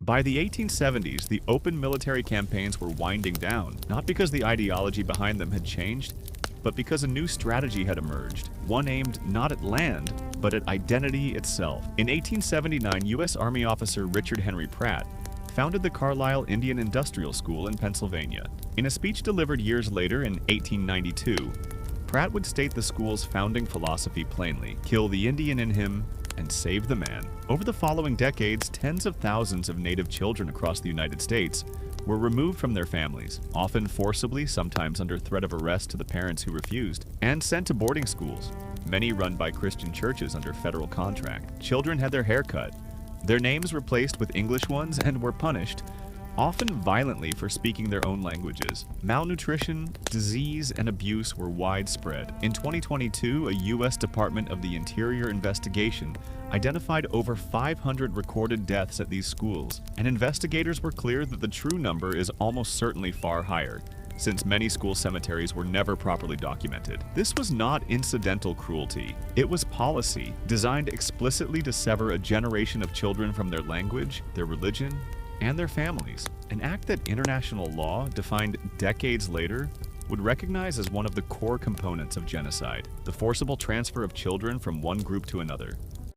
By the 1870s, the open military campaigns were winding down, not because the ideology behind them had changed, but because a new strategy had emerged, one aimed not at land, but at identity itself. In 1879, U.S. Army officer Richard Henry Pratt founded the Carlisle Indian Industrial School in Pennsylvania. In a speech delivered years later in 1892, Pratt would state the school's founding philosophy plainly: kill the Indian in him and save the man. Over the following decades, tens of thousands of Native children across the United States were removed from their families, often forcibly, sometimes under threat of arrest to the parents who refused, and sent to boarding schools, many run by Christian churches under federal contract. Children had their hair cut, their names replaced with English ones, and were punished, often violently, for speaking their own languages. Malnutrition, disease, and abuse were widespread. In 2022, a U.S. Department of the Interior investigation identified over 500 recorded deaths at these schools, and investigators were clear that the true number is almost certainly far higher, since many school cemeteries were never properly documented. This was not incidental cruelty. It was policy, designed explicitly to sever a generation of children from their language, their religion, and their families. An act that international law, defined decades later, would recognize as one of the core components of genocide: the forcible transfer of children from one group to another.